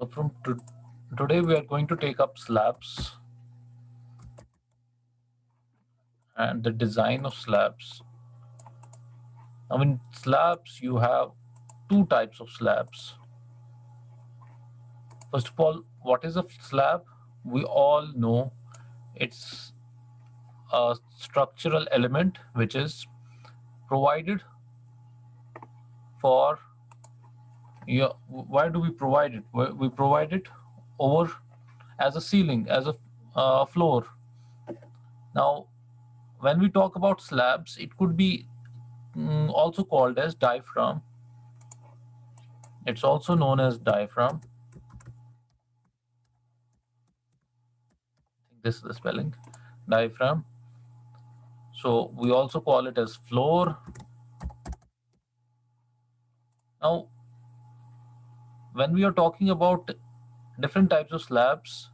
So today we are going to take up slabs and the design of slabs. Now in slabs you have two types of slabs. First of all, what is a slab? We all know it's a structural element which is provided for why do we provide it? We provide it over as a ceiling, as a floor. Now when we talk about slabs, it could be also called as diaphragm. It's also known as diaphragm. I think this is the spelling, diaphragm. So we also call it as floor. Now, when we are talking about different types of slabs,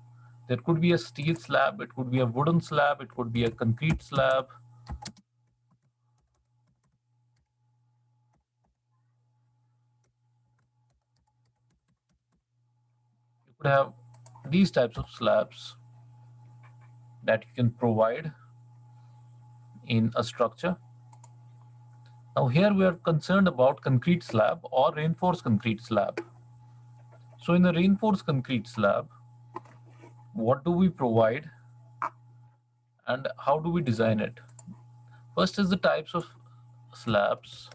there could be a steel slab, it could be a wooden slab, it could be a concrete slab. You could have these types of slabs that you can provide in a structure. Now here we are concerned about concrete slab or reinforced concrete slab. So in a reinforced concrete slab, what do we provide and how do we design it? First is the types of slabs,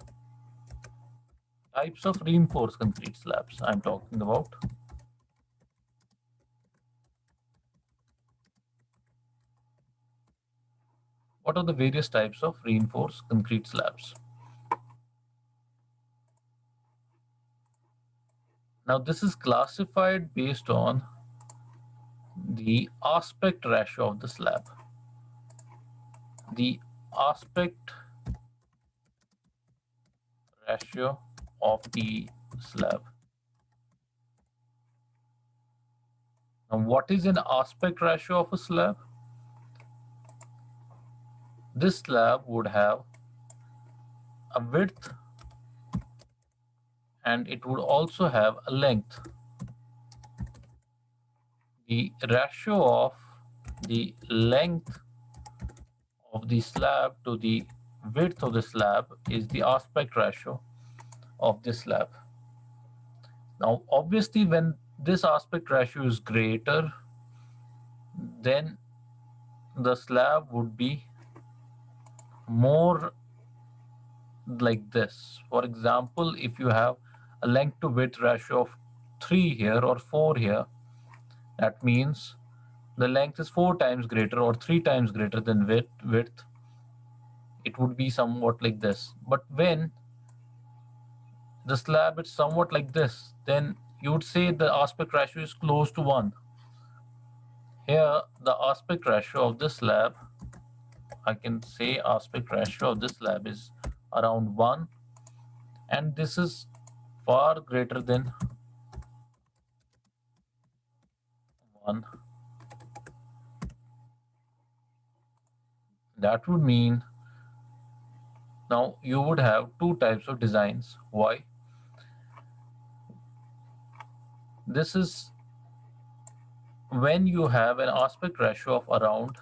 types of reinforced concrete slabs I'm talking about. What are the various types of reinforced concrete slabs? Now this is classified based on the aspect ratio of the slab. The aspect ratio of the slab. Now what is an aspect ratio of a slab? This slab would have a width and it would also have a length. The ratio of the length of the slab to the width of the slab is the aspect ratio of this slab. Now, obviously, when this aspect ratio is greater, then the slab would be more like this. For example, if you have a length to width ratio of 3 here or 4 here, that means the length is 4 times greater or 3 times greater than width. It would be somewhat like this. But when the slab is somewhat like this, then you would say the aspect ratio is close to 1. Here, the aspect ratio of this slab, I can say aspect ratio of this slab is around 1, and this is far greater than 1. That would mean now you would have two types of designs. Why? This is when you have an aspect ratio of around,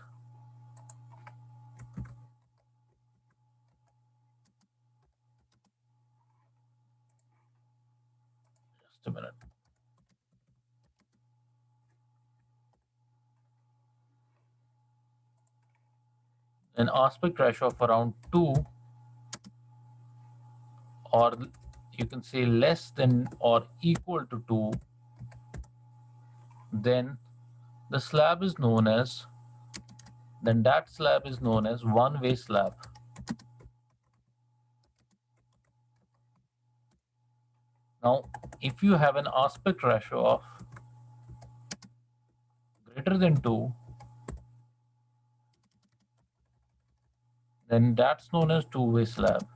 just a minute, an aspect ratio of around 2, or you can say less than or equal to 2, then the slab is known as, then that slab is known as one-way slab. Now, if you have an aspect ratio of greater than 2, then that's known as two-way slab.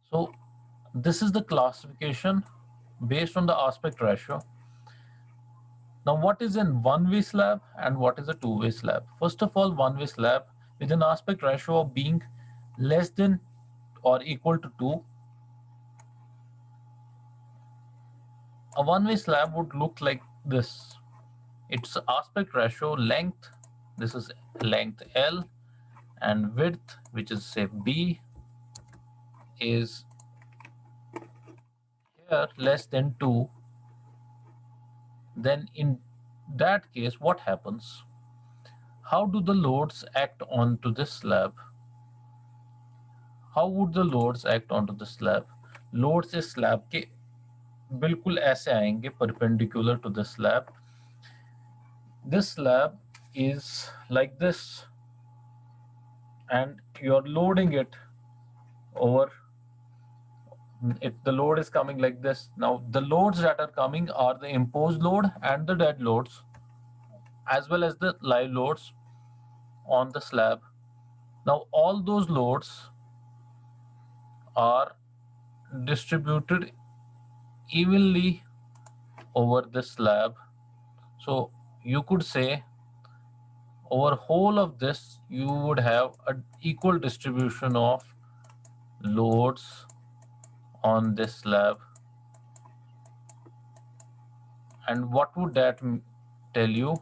So this is the classification based on the aspect ratio. Now, what is a one-way slab and what is a two-way slab? First of all, one-way slab with an aspect ratio of being less than or equal to 2, a one-way slab would look like this. Its aspect ratio length, this is length L, and width, which is say B, is here less than 2. Then in that case, what happens? How do the loads act onto this slab? How would the loads act onto the slab? Loads इस slab के बिल्कुल ऐसे आएंगे perpendicular to the slab. This slab is like this, and you're loading it over it. The load is coming like this. Now the loads that are coming are the imposed load and the dead loads, as well as the live loads on the slab. Now all those loads are distributed evenly over the slab. So you could say over whole of this you would have an equal distribution of loads on this slab. And what would that tell you?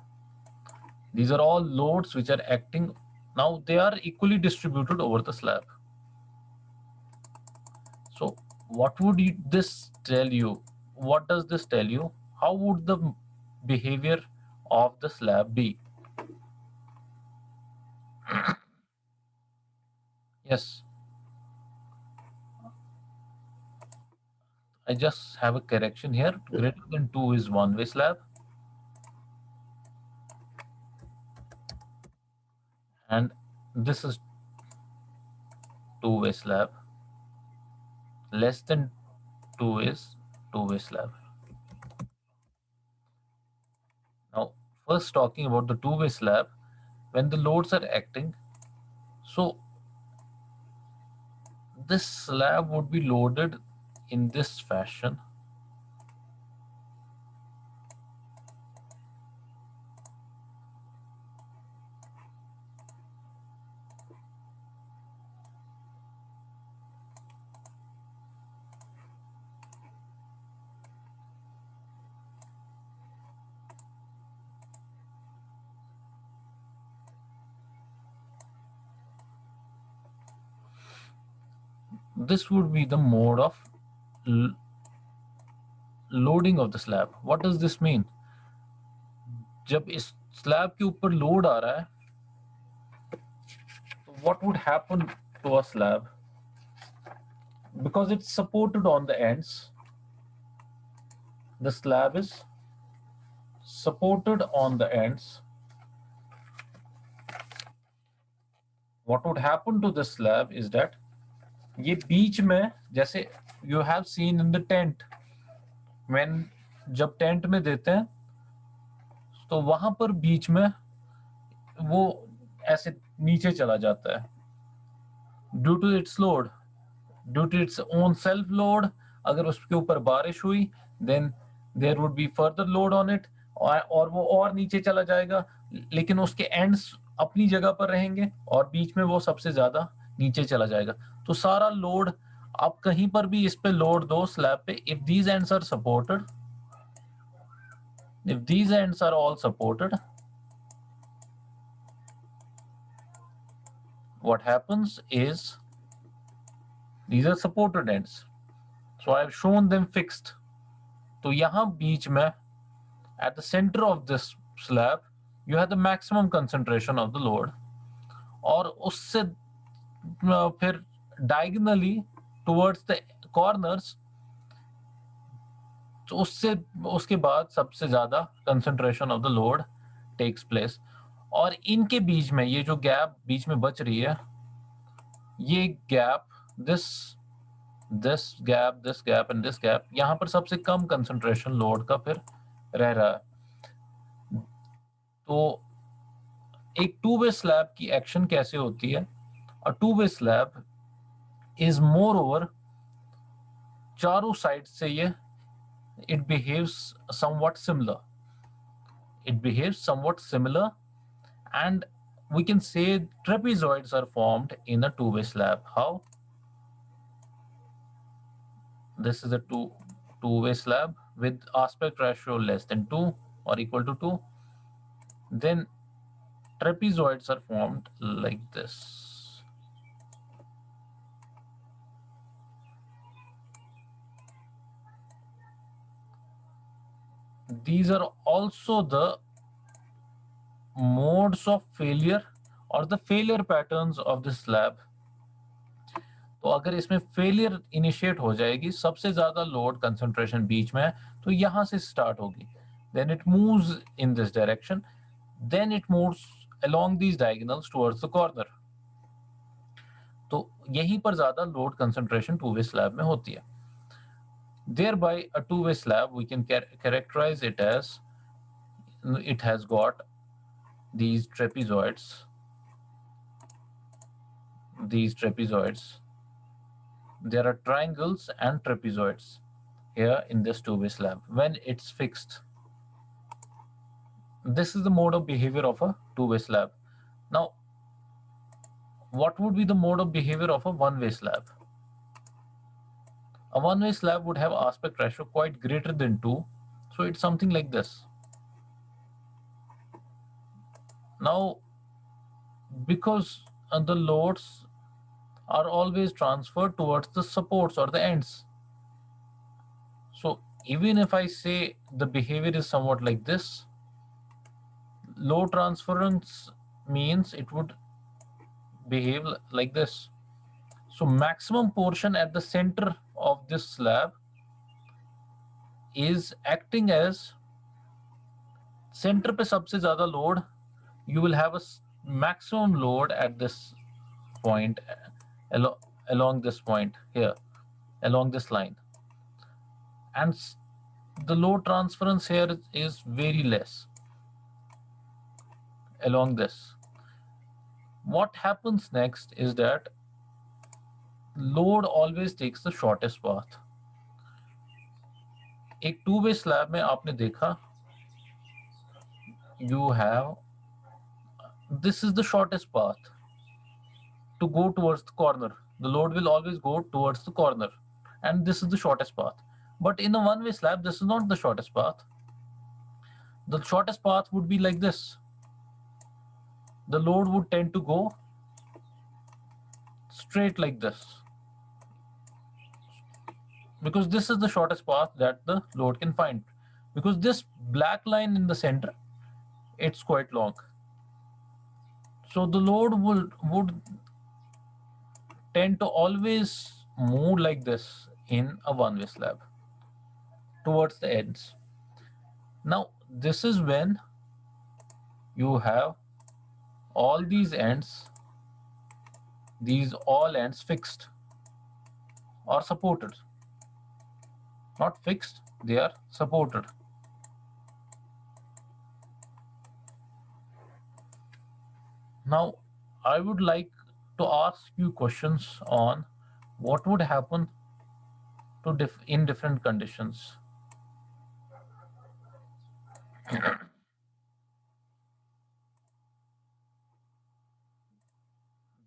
These are all loads which are acting. Now they are equally distributed over the slab. So what would this tell you? What does this tell you? How would the behavior of the slab be? Yes, I just have a correction here. Greater than 2 is one-way slab, and this is two-way slab. Less than 2 is two-way slab. Now, first talking about the two-way slab, when the loads are acting, so this slab would be loaded in this fashion. This would be the mode of loading of the slab. What does this mean? जब इस slab के ऊपर load आ रहा है, what would happen to a slab? Because it's supported on the ends, the slab is supported on the ends. What would happen to the slab is that ये बीच में, जैसे you have seen in the tent, when जब tent में देते हैं तो वहां पर बीच में वो ऐसे नीचे चला जाता है due to its load, due to its own self load. अगर उसके ऊपर बारिश हुई then there would be further load on it, और वो और नीचे चला जाएगा, लेकिन उसके एंड्स अपनी जगह पर रहेंगे और बीच में वो सबसे ज्यादा नीचे चला जाएगा. तो सारा लोड आप कहीं पर भी इस पे लोड दो स्लैब पे, if these ends are supported, if these ends are all supported, what happens is these are supported ends, so I have shown them fixed. तो यहाँ बीच में at the center of this slab you have the maximum concentration of the load, और उससे फिर diagonally towards the corners, तो उससे उसके बाद सबसे ज्यादा concentration of the load takes place. और इनके बीच में ये जो गैप बीच में बच रही है, ये gap, this gap and this gap, यहां पर सबसे कम कंसंट्रेशन लोड का फिर रह रहा है. तो एक टू वे स्लैब की एक्शन कैसे होती है? A two way slab is moreover चारों साइड से ये it behaves somewhat similar. It behaves somewhat similar, and we can say trapezoids are formed in a two-way slab. How? This is a two-way slab with aspect ratio less than 2 or equal to 2. Then trapezoids are formed like this. These are also the modes of failure or the failure patterns of the slab. तो अगर इसमें failure initiate हो जाएगी, सबसे ज्यादा load concentration बीच में है, तो यहां से स्टार्ट होगी. Then it moves in this direction, then it moves along these diagonals towards the corner. तो यहीं पर ज्यादा load concentration to way slab में होती है. Thereby a two way slab we can characterize it as it has got these trapezoids, there are triangles and trapezoids here in this two way slab when it's fixed. This is the mode of behavior of a two way slab. Now what would be the mode of behavior of a one way slab? A one way slab would have aspect ratio quite greater than 2, so it's something like this. Now because the loads are always transferred towards the supports or the ends, so even if I say the behavior is somewhat like this, load transference means it would behave like this. So maximum portion at the center of this slab is acting as center पे सबसे ज़्यादा load. You will have a maximum load at this point along this point here, along this line, and the load transference here is very less along this. What happens next is that load always takes the shortest path. एक two way slab में आपने देखा, you have this is the shortest path to go towards the corner. The load will always go towards the corner, and this is the shortest path. But in a one way slab, this is not the shortest path. The shortest path would be like this. The load would tend to go straight like this, because this is the shortest path that the load can find. Because this black line in the center, it's quite long, so the load would tend to always move like this in a one-way slab towards the ends. Now this is when you have all these all ends fixed or supported. Not fixed, they are supported. Now I would like to ask you questions on what would happen to in different conditions.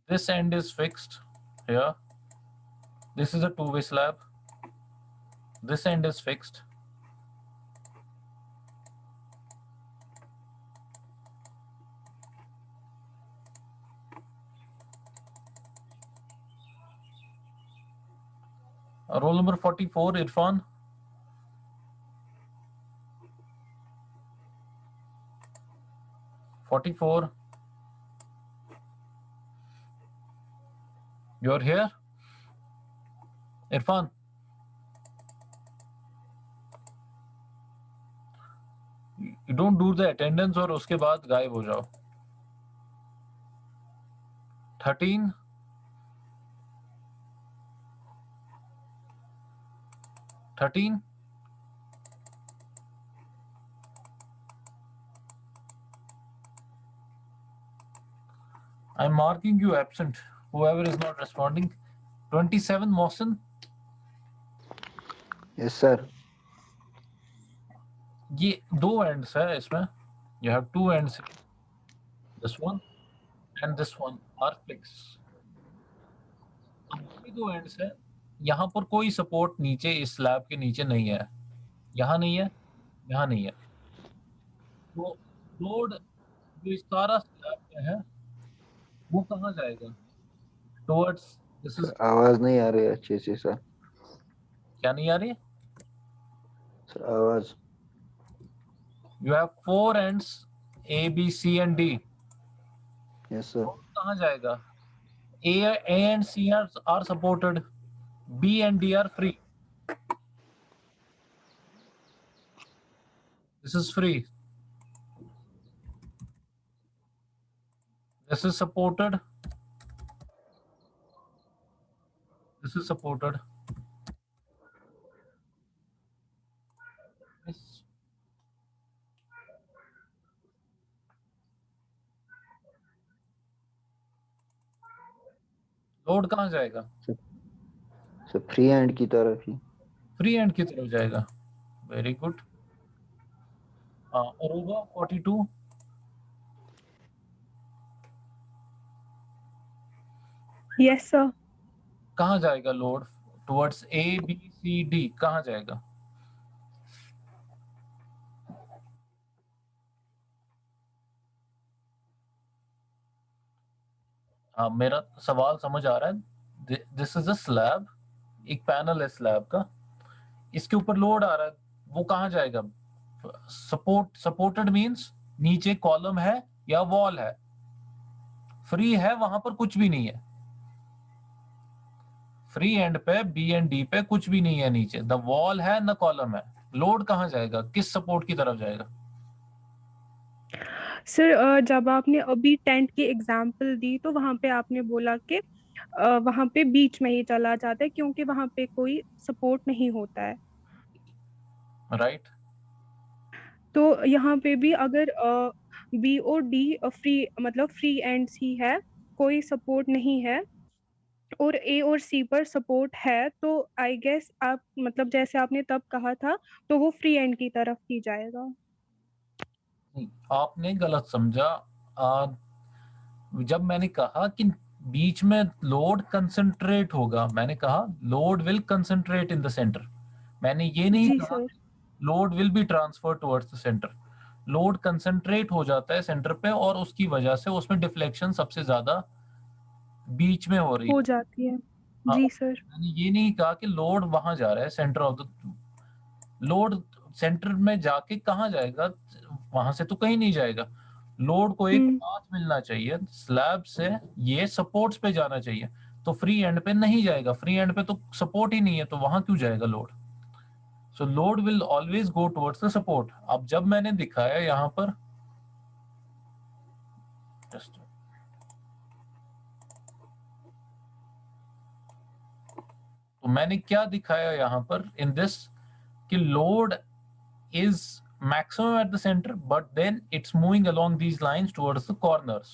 This end is fixed here. This is a two-way slab. This end is fixed. Roll number 44, Irfan. 44. You're here? Irfan? You don't do the attendance और उसके बाद गायब हो जाओ. 13. 13. I'm marking you absent. Whoever is not responding. 27, Mohsin. Yes, sir. ये दो ends है इसमें. You have two ends. This one and this one are fixed. अब ये दो ends है. यहाँ पर कोई सपोर्ट नीचे इस स्लैब के नीचे नहीं है, यहाँ नहीं है, यहाँ नहीं है। तो लोड जो इस सारा स्लैब में है वो कहाँ जाएगा? टुवर्ड्स दिस सर इज आवाज नहीं आ रही अच्छे से सर। क्या नहीं आ रही है? सर आवाज। You have 4 ends A B C and D. Yes sir. Load कहाँ जाएगा? A and C are supported. B and D are free. This is free. This is supported. This is supported. Yes. Load कहाँ जाएगा? Sir sir free hand की तरफ ही। Free and की तरफ जाएगा। Very good. हाँ, और होगा 42 यस सर। कहाँ जाएगा load? Towards A B C D कहाँ जाएगा? हाँ, मेरा सवाल समझ आ रहा है। दिस इज अ स्लैब, एक पैनल है स्लैब का, इसके ऊपर लोड आ रहा है, वो कहाँ जाएगा? सपोर्टेड मींस नीचे कॉलम है या वॉल है? फ्री है, वहां पर कुछ भी नहीं है। फ्री एंड पे बी एंड डी पे कुछ भी नहीं है नीचे, द वॉल है न कॉलम है। लोड कहाँ जाएगा, किस सपोर्ट की तरफ जाएगा? सर जब आपने अभी टेंट की एग्जांपल दी तो वहां पे आपने बोला कि वहां पे बीच में ही चला जाता है क्योंकि वहां पे कोई सपोर्ट नहीं होता है। राइट। तो यहाँ पे भी अगर बी और डी फ्री मतलब फ्री एंड्स ही है, कोई सपोर्ट नहीं है, और ए और सी पर सपोर्ट है, तो आई गेस आप मतलब जैसे आपने तब कहा था तो वो फ्री एंड की तरफ ही जाएगा। नहीं, आपने गलत समझा। जब मैंने कहा कि बीच में लोड कंसंट्रेट होगा, मैंने कहा load will concentrate in the centre. मैंने ये नहीं जी कहा sir. Load will be transfer towards the centre. Load concentrate हो जाता है सेंटर पे, और उसकी वजह से उसमें डिफ्लेक्शन सबसे ज्यादा बीच में हो रही हो है। जाती है। हाँ, जी सर। मैंने ये नहीं कहा कि लोड वहां जा रहा है centre of the load. Centre में जाके कहाँ जाएगा? वहां से तो कहीं नहीं जाएगा। लोड को एक हम्म। पाथ मिलना चाहिए स्लैब से, ये सपोर्ट्स पे जाना चाहिए। तो फ्री एंड पे नहीं जाएगा, फ्री एंड पे तो सपोर्ट ही नहीं है, तो वहां क्यों जाएगा load? So load will always go towards the support. अब जब मैंने दिखाया यहाँ पर, just, तो मैंने क्या दिखाया यहाँ पर इन दिस, कि load is maximum at the center but then it's moving along these lines towards the corners,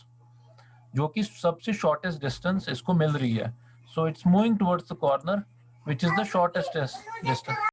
जो कि सबसे shortest distance इसको मिल रही है। So it's moving towards the corner which is the shortest distance.